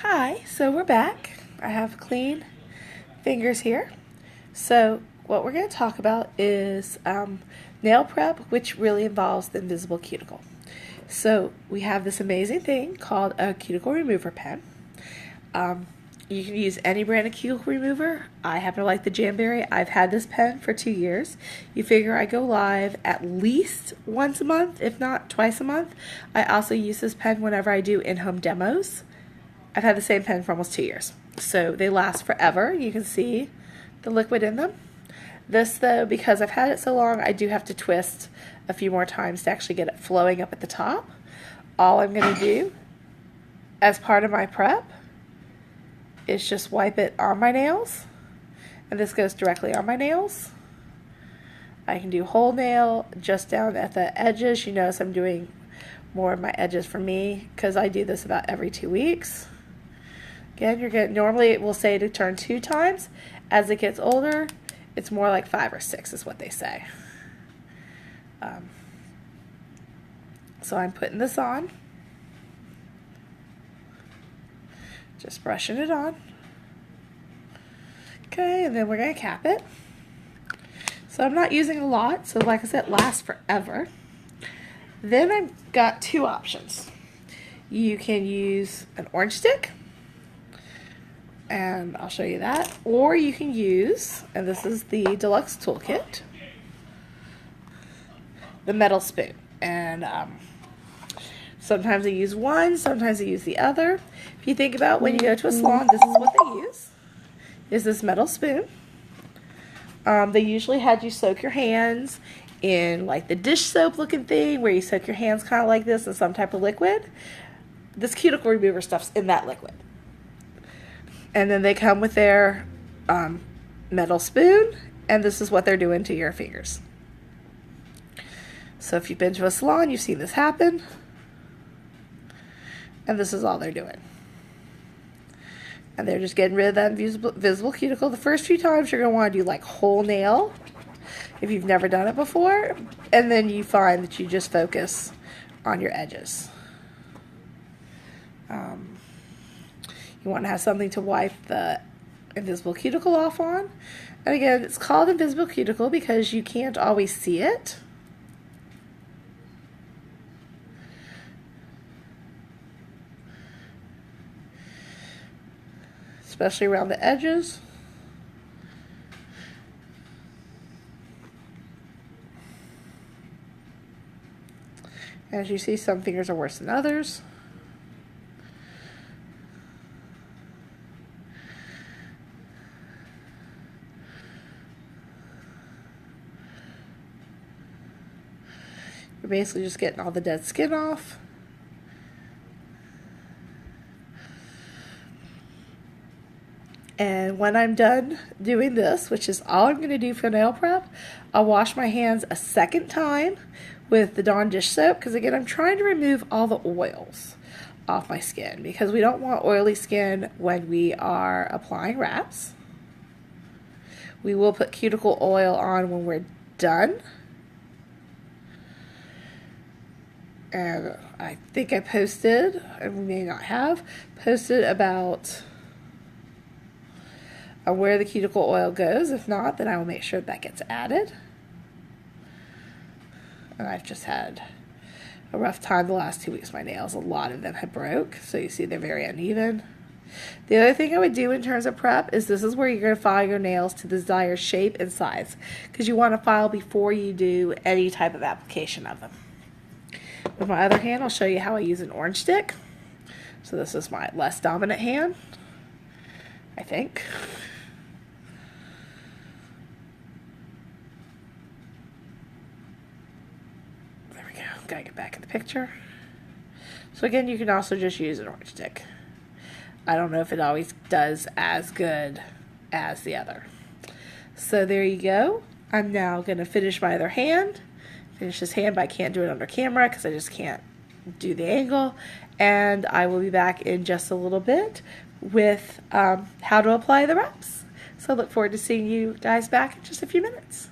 Hi, so we're back. I have clean fingers here. So what we're going to talk about is nail prep, which really involves the invisible cuticle. So we have this amazing thing called a cuticle remover pen. You can use any brand of cuticle remover. I happen to like the Jamberry. I've had this pen for 2 years. You figure I go live at least once a month, if not twice a month. I also use this pen whenever I do in-home demos. I've had the same pen for almost 2 years. So they last forever. You can see the liquid in them. This though, because I've had it so long, I do have to twist a few more times to actually get it flowing up at the top. All I'm going to do as part of my prep is just wipe it on my nails. And this goes directly on my nails. I can do whole nail just down at the edges. You notice I'm doing more of my edges for me because I do this about every 2 weeks. Again, you're getting, normally it will say to turn 2 times. As it gets older, it's more like 5 or 6 is what they say. So I'm putting this on. Just brushing it on. Okay, and then we're going to cap it. So I'm not using a lot, so like I said, it lasts forever. Then I've got 2 options. You can use an orange stick, and I'll show you that, or you can use, and this is the deluxe toolkit, the metal spoon. And sometimes I use one, sometimes I use the other. If you think about when you go to a salon, this is what they use, is this metal spoon. They usually had you soak your hands in like the dish soap looking thing where you soak your hands kind of like this in some type of liquid. This cuticle remover stuff's in that liquid. And then they come with their metal spoon, and this is what they're doing to your fingers. So if you've been to a salon, you've seen this happen. And this is all they're doing. And they're just getting rid of that visible cuticle. The first few times you're going to want to do like whole nail if you've never done it before. And then you find that you just focus on your edges. You want to have something to wipe the invisible cuticle off on. And again, it's called invisible cuticle because you can't always see it. Especially around the edges. As you see, some fingers are worse than others. You're basically just getting all the dead skin off. And when I'm done doing this, which is all I'm going to do for nail prep, I'll wash my hands a second time with the Dawn dish soap, because again, I'm trying to remove all the oils off my skin because we don't want oily skin when we are applying wraps. We will put cuticle oil on when we're done. And I think I posted, and we may not have, posted about where the cuticle oil goes. If not, then I will make sure that gets added. And I've just had a rough time the last 2 weeks. My nails, a lot of them have broke, so you see they're very uneven. The other thing I would do in terms of prep is this is where you're going to file your nails to the desired shape and size, because you want to file before you do any type of application of them. With my other hand, I'll show you how I use an orange stick. So this is my less dominant hand, I think. There we go. Gotta get back in the picture. So again, you can also just use an orange stick. I don't know if it always does as good as the other. So there you go. I'm now going to finish my other hand. Finish this hand, but I can't do it under camera because I just can't do the angle. And I will be back in just a little bit with how to apply the wraps. So I look forward to seeing you guys back in just a few minutes.